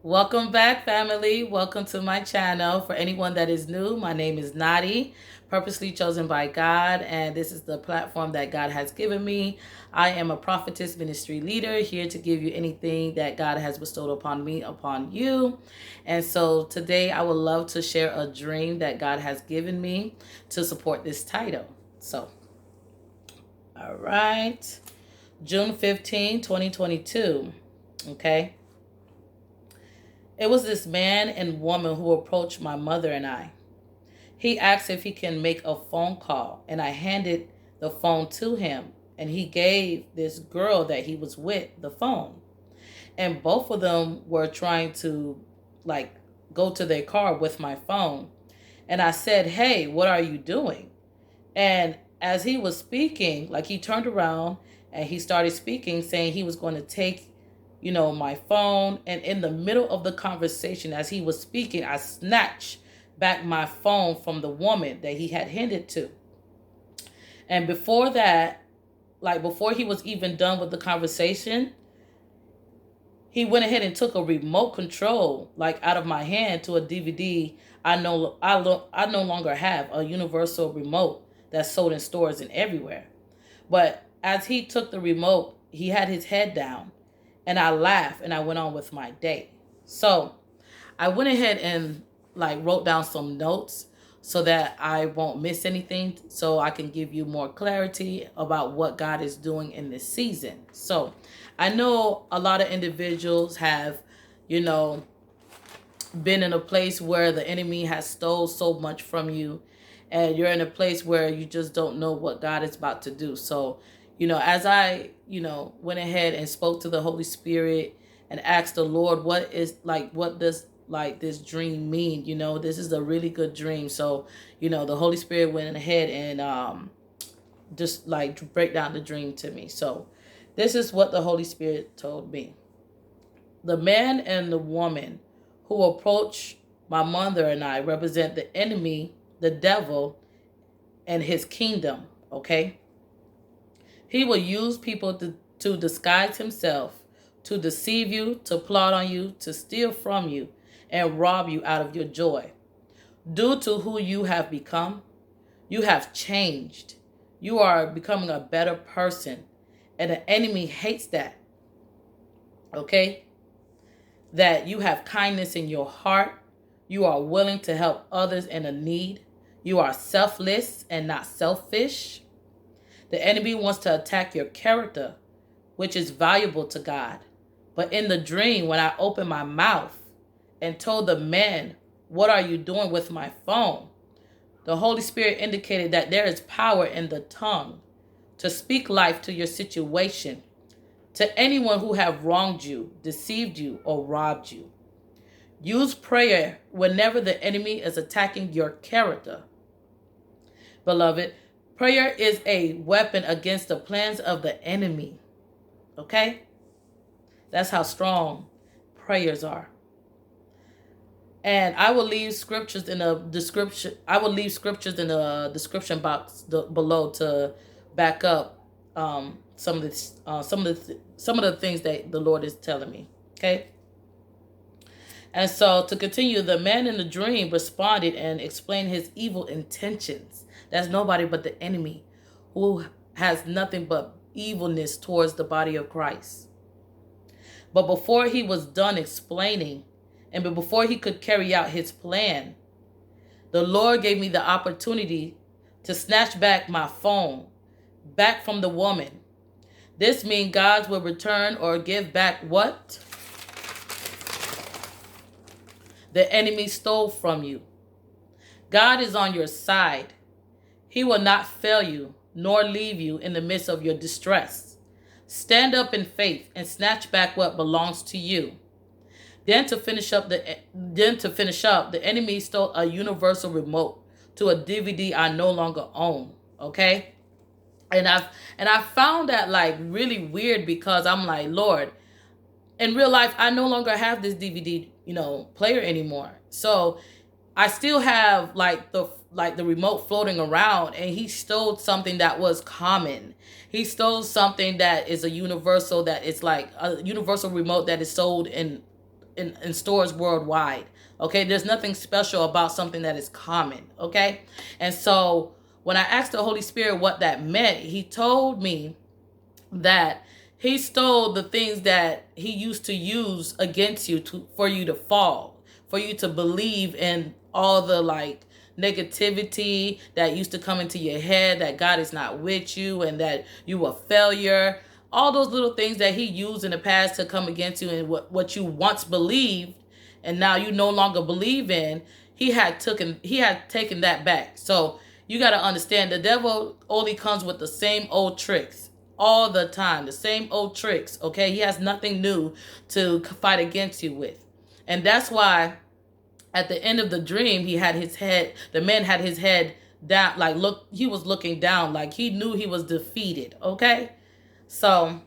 Welcome back, family. Welcome to my channel. For anyone that is new, my name is Nadi, purposely chosen by God, and this is the platform that God has given me. I am a prophetess ministry leader here to give you anything that God has bestowed upon me, upon you. And so today I would love to share a dream that God has given me to support this title. So, all right. June 15, 2022. Okay. It was this man and woman who approached my mother and I. He asked if he can make a phone call, and I handed the phone to him, and he gave this girl that he was with the phone. And both of them were trying to like go to their car with my phone. And I said, "Hey, what are you doing?" And as he was speaking, like he turned around and he started speaking, saying he was going to take, my phone. And in the middle of the conversation, as he was speaking, I snatched back my phone from the woman that he had handed to. And before that, like before he was even done with the conversation, he went ahead and took a remote control like out of my hand to a DVD. I no longer have a universal remote that's sold in stores and everywhere. But as he took the remote, he had his head down, and I laughed and I went on with my day. So I went ahead and like wrote down some notes so that I won't miss anything, so I can give you more clarity about what God is doing in this season. So I know a lot of individuals have, you know, been in a place where the enemy has stole so much from you, and you're in a place where you just don't know what God is about to do. So, as I, went ahead and spoke to the Holy Spirit and asked the Lord, what does like this dream mean? This is a really good dream. So, the Holy Spirit went ahead and just like break down the dream to me. So, this is what the Holy Spirit told me. The man and the woman who approach my mother and I represent the enemy, the devil, and his kingdom, okay? He will use people to disguise himself, to deceive you, to plot on you, to steal from you, and rob you out of your joy. Due to who you have become, you have changed. You are becoming a better person, and the enemy hates that, okay? That you have kindness in your heart. You are willing to help others in a need. You are selfless and not selfish. The enemy wants to attack your character, which is valuable to God. But in the dream, when I opened my mouth and told the man, "What are you doing with my phone?" the Holy Spirit indicated that there is power in the tongue to speak life to your situation, to anyone who have wronged you, deceived you, or robbed you. Use prayer whenever the enemy is attacking your character. Beloved, prayer is a weapon against the plans of the enemy. Okay? That's how strong prayers are. And I will leave scriptures in the description. I will leave scriptures in the description box below to back up some of the things that the Lord is telling me. Okay. And so to continue, the man in the dream responded and explained his evil intentions. That's nobody but the enemy, who has nothing but evilness towards the body of Christ. But before he was done explaining, and before he could carry out his plan, the Lord gave me the opportunity to snatch back my phone, back from the woman. This means God will return or give back what the enemy stole from you. God is on your side. He will not fail you, nor leave you in the midst of your distress. Stand up in faith and snatch back what belongs to you. Then to finish up, the enemy stole a universal remote to a DVD I no longer own. Okay, and I found that like really weird, because I'm like, Lord, in real life I no longer have this DVD player anymore. So I still have like the remote floating around, and he stole something that was common. He stole something that is a universal, that is like a universal remote that is sold in in stores worldwide. Okay, there's nothing special about something that is common. Okay, and so when I asked the Holy Spirit what that meant, He told me that He stole the things that He used to use against you for you to fall, for you to believe in all the like negativity that used to come into your head, that God is not with you and that you a failure. All those little things that He used in the past to come against you, and what you once believed and now you no longer believe in, he had taken that back. So you got to understand, the devil only comes with the same old tricks all the time, the same old tricks. Okay, he has nothing new to fight against you with. And that's why at the end of the dream, the man had his head down, like he was looking down, like he knew he was defeated. Okay, so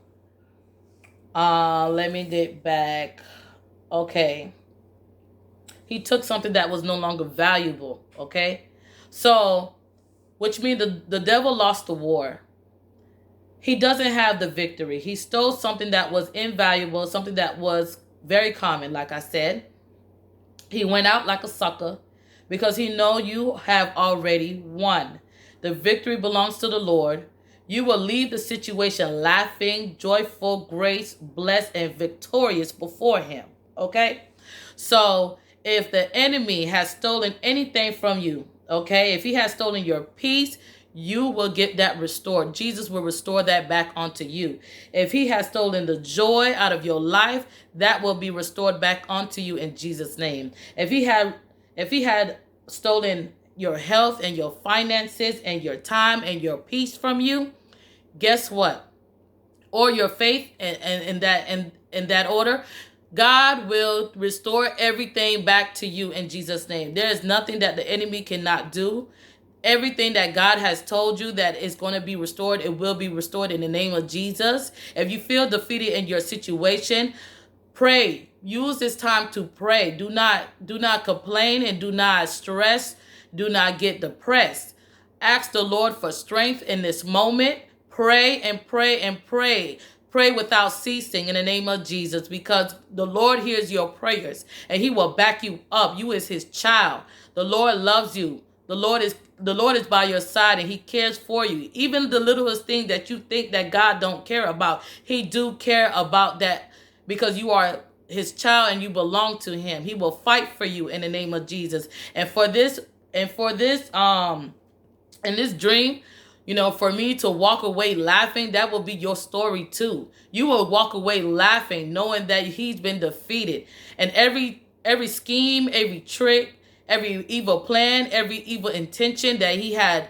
let me get back. Okay, he took something that was no longer valuable. Okay, so which means the devil lost the war. He doesn't have the victory. He stole something that was invaluable, something that was very common, like I said. He went out like a sucker because he know you have already won. The victory belongs to the Lord. You will leave the situation laughing, joyful, grace, blessed, and victorious before Him. Okay? So if the enemy has stolen anything from you, okay, if he has stolen your peace, you will get that restored. Jesus will restore that back onto you. If he has stolen the joy out of your life, that will be restored back onto you in Jesus' name. If he had stolen your health and your finances and your time and your peace from you, guess what? Or your faith, and in that order, God will restore everything back to you in Jesus' name. There is nothing that the enemy cannot do. Everything that God has told you that is going to be restored, it will be restored in the name of Jesus. If you feel defeated in your situation, pray. Use this time to pray. Do not complain and do not stress. Do not get depressed. Ask the Lord for strength in this moment. Pray and pray and pray. Pray without ceasing in the name of Jesus, because the Lord hears your prayers and He will back you up. You is His child. The Lord loves you. The Lord is by your side and He cares for you. Even the littlest thing that you think that God don't care about, He do care about that, because you are His child and you belong to Him. He will fight for you in the name of Jesus. And for this in this dream, for me to walk away laughing, that will be your story too. You will walk away laughing, knowing that He's been defeated. And every scheme, every trick, every evil plan, every evil intention that he had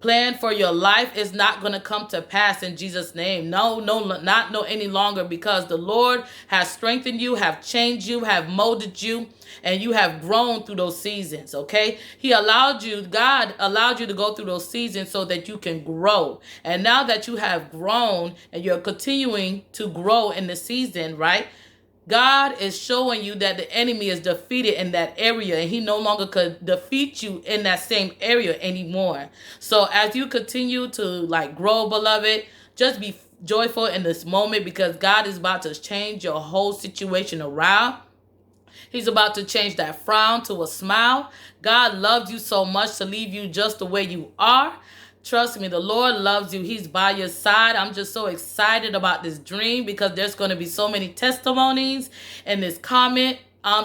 planned for your life is not going to come to pass in Jesus' name. No, not any longer, because the Lord has strengthened you, have changed you, have molded you, and you have grown through those seasons, okay? God allowed you to go through those seasons so that you can grow. And now that you have grown and you're continuing to grow in the season, right? God is showing you that the enemy is defeated in that area, and he no longer could defeat you in that same area anymore. So as you continue to grow, beloved, just be joyful in this moment, because God is about to change your whole situation around. He's about to change that frown to a smile. God loves you so much to leave you just the way you are. Trust me, the Lord loves you. He's by your side. I'm just so excited about this dream, because there's going to be so many testimonies in this comment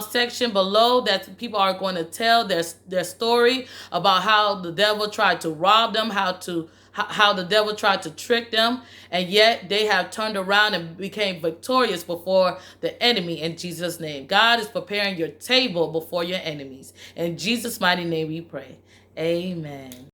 section below that people are going to tell their story about how the devil tried to rob them, how the devil tried to trick them, and yet they have turned around and became victorious before the enemy in Jesus' name. God is preparing your table before your enemies. In Jesus' mighty name we pray. Amen.